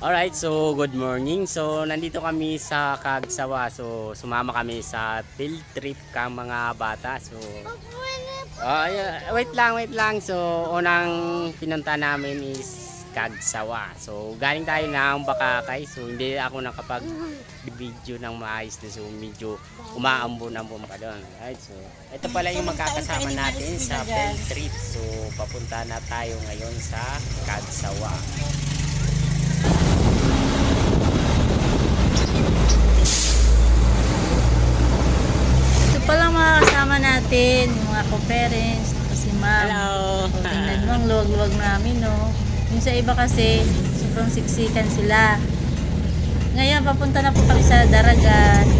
Alright, so good morning. So nandito kami sa Cagsawa. So sumama kami sa field trip kang mga bata. So wait lang. So unang pinunta namin is Cagsawa. So galing tayo ng Bakakay. So hindi ako nakapag-video ng maayos na, so medyo umaambon-ambon pa doon. Alright, so ito pala yung magkakasama natin sa field trip. So papunta na tayo ngayon sa Cagsawa. Palang mga kasama natin, yung mga co-parents, si ma'am. Hello! O, tingnan mo ang luwag-luwag namin, no? Yung sa iba kasi, sobrang siksikan sila. Ngayon, papunta na po kami sa Daragat.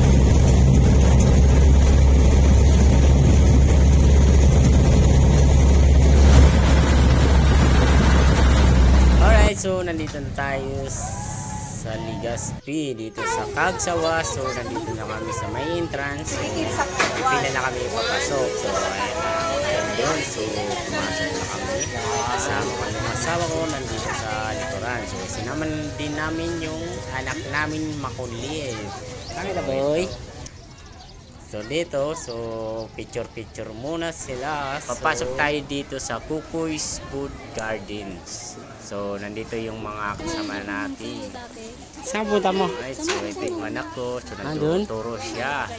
Alright, so nandito na tayo sa Legazpi dito sa Cagsawa. So nandito na kami sa main entrance. So, pila na kami papasok. So ayan yun. So pumasok na kami. Kasama ko yung asawa ko nandito sa likuran. So sinaman din namin yung anak namin makulit. Kanila boy. So dito, so picture muna sila. Papasok tayo dito sa Kukoy's Food Gardens. So nandito yung mga kasama natin. Saan punta mo? Alright, so ito yung anak ko. So nagtuturo siya.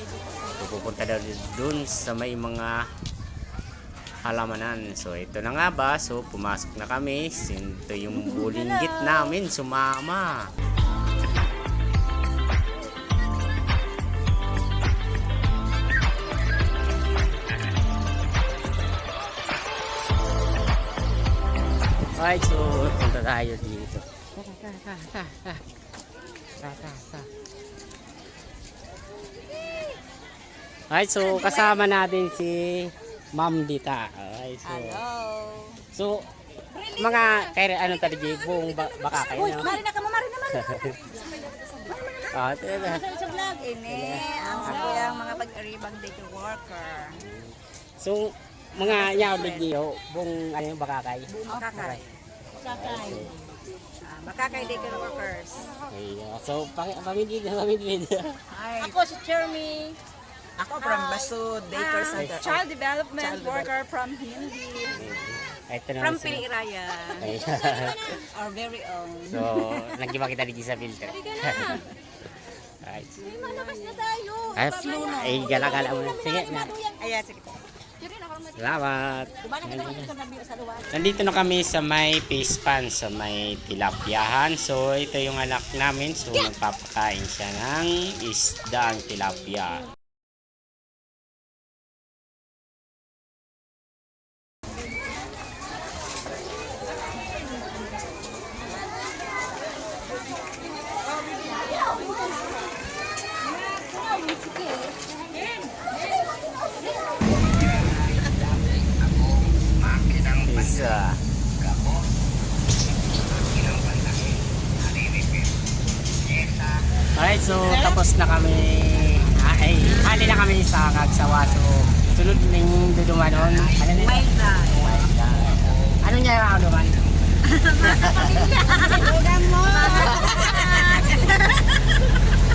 So pupunta daw dun sa may mga halamanan. So ito na nga ba? So pumasok na kami. Ito yung bulinggit namin, sumama. Alright, so punta tayo dito. Alright, so kasama natin si Ma'am Dita. Alright, so Hello! so mga kaya ano tadi buong Bakakay na. Marina ka mo, Marina. Ah, ito na. Sa vlog, ini. Ang sayang mga pag-aribang dito worker. So mga yaw digyo buong ano yung Bakakay. Bakakay. Bakakay daycare workers. Ayun. So pamilya. Ako si Chermy. Ako from Basud Daycare Center. Child development worker from Hindi. Ito na From sila. Piliraya. Ayan. Our very own. So, nagkiba kita dito sa filter. Right. Malakas na tayo. Ay, gala-gala mo. Sige na. Ayan, sige. Salamat. Kumana ka na ito na sa luwan. Nandito na kami sa may fish pan, sa may tilapyahan. So, ito yung anak namin. So, magpapakain siya ng isdang tilapia. Isa. Alright, so tapos na kami. Hali na kami sa Cagsawa. So, sunod na yung duduman doon. Ano na? Ano niya yung duduman?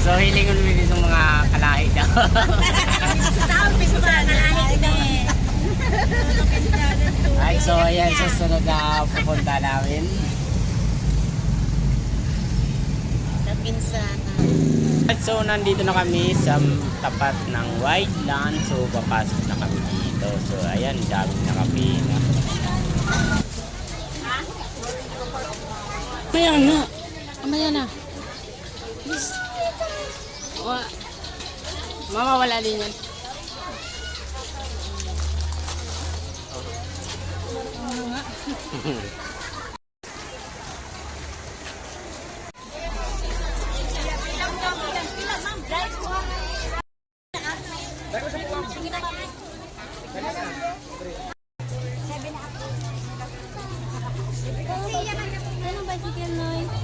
So, hilingon mo dito mga kalahi daw. Alright, so ayan, susunod na pupunta namin. So, nandito na kami sa tapat ng Wildland. So, papasok na kami dito. So, ayan, daming nakapila. Maya na. Mama, wala din yan.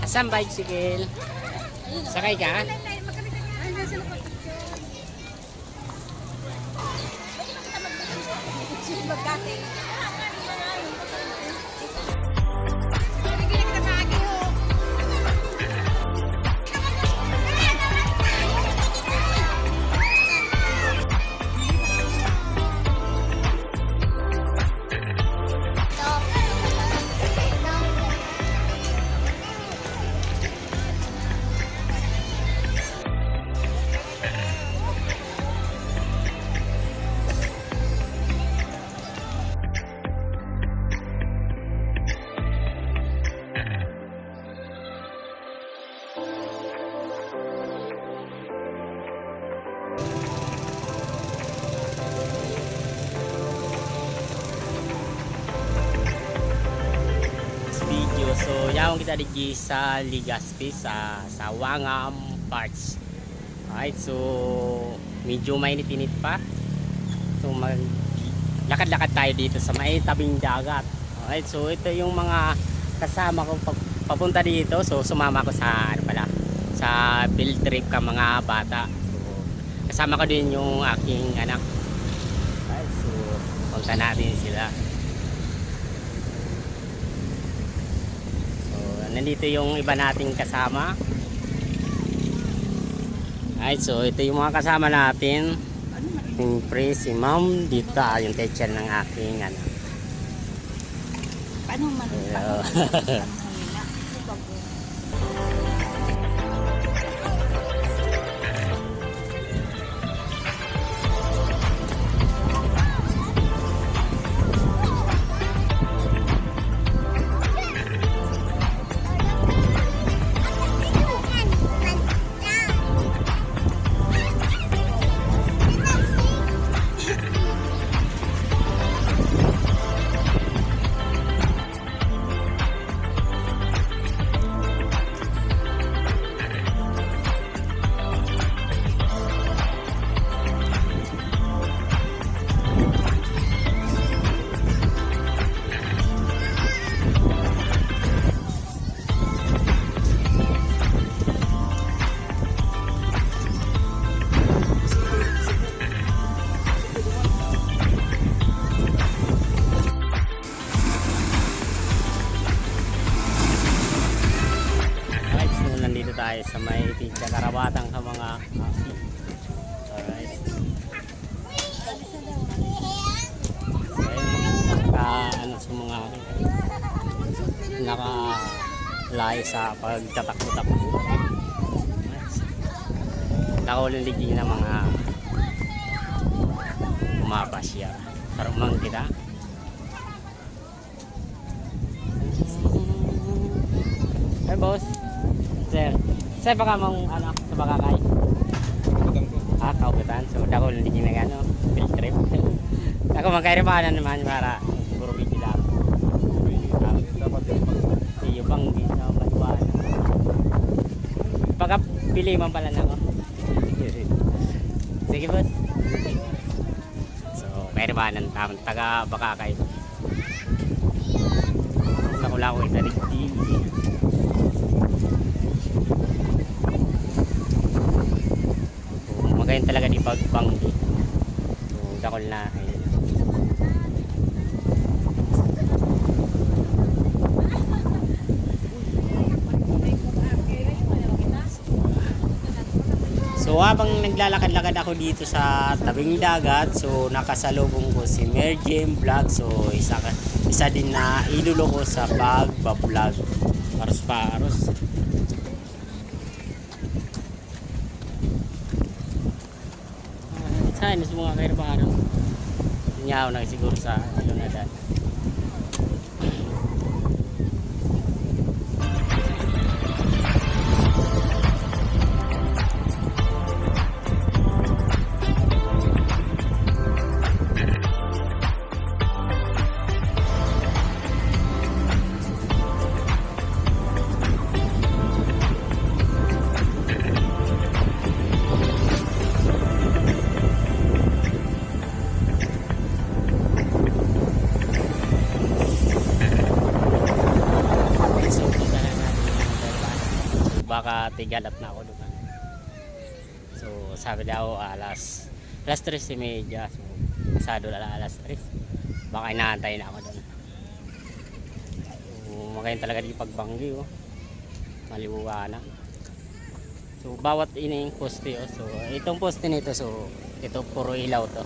Asan bicycle? Sakay ka? Naon kita di sa Legazpi sa Wangam Parks. Alright, so medyo mainit-init pa. So lakad-lakad tayo dito sa may tabing dagat. Alright, so ito yung mga kasama ko papunta dito. So sumama ko sa sa field trip ka mga bata. So kasama ko din yung aking anak. Alright, so punta natin sila. Nandito yung iba nating kasama. Alright, so ito yung mga kasama natin. Siyempre si Ma'am Dita, yung teacher ng aking anak. Paano man? Tayo sa may tigda karabatang ka mga alright. So ayun, sa mga nakalayo sa pagtatakbo-takbo. Nakuliligin ng mga umapasya. Sarumang kita. Hey boss. Sir, baka mong sa Bakakay? Kaubutan. So, dako lang din na gano, field trip. Ako magkairibanan naman para siguro video lang. Iyo bang di sa Matuan. Pagka pili man pala na ako. Sige boss. So, kairibanan taga Bakakay. Nakula ko ito rin. Magayon talaga di pagbanggi. So, dakol na. Ayun. So, habang naglalakad-lakad ako dito sa tabing dagat, so nakasalubong ko si Merjem Vlog. So, isa din na idolo ko sa pagbablog. Paros-paros. Sana semua kayak apa nyaw na siguro sa Lunadan. Baka tigalap na ako doon. So sabi daw alas 3:30. So pasado na alas 3. Baka inaantay na ako doon. So magayon talaga di pagbanggi maliwanag. So bawat ining poste so itong poste nito so ito puro ilaw to.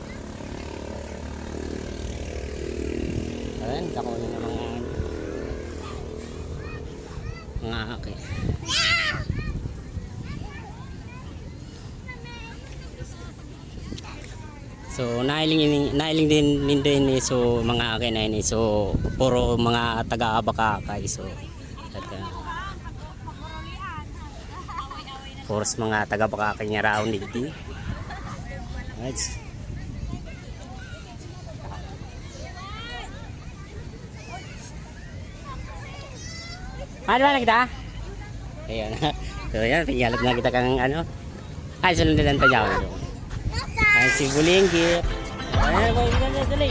Ayan, dako na mga okay. So nailing din ni so mga akin na ini so puro mga taga-Bakakay so puros mga taga-Bakakay nga raon digdi. Right. Ano ba na kita? Ayun. So yan, pingyalap na kita kang ano. Ay, sunod na lang tayo na doon. Ay, si Bulinggi. Ayan, dali.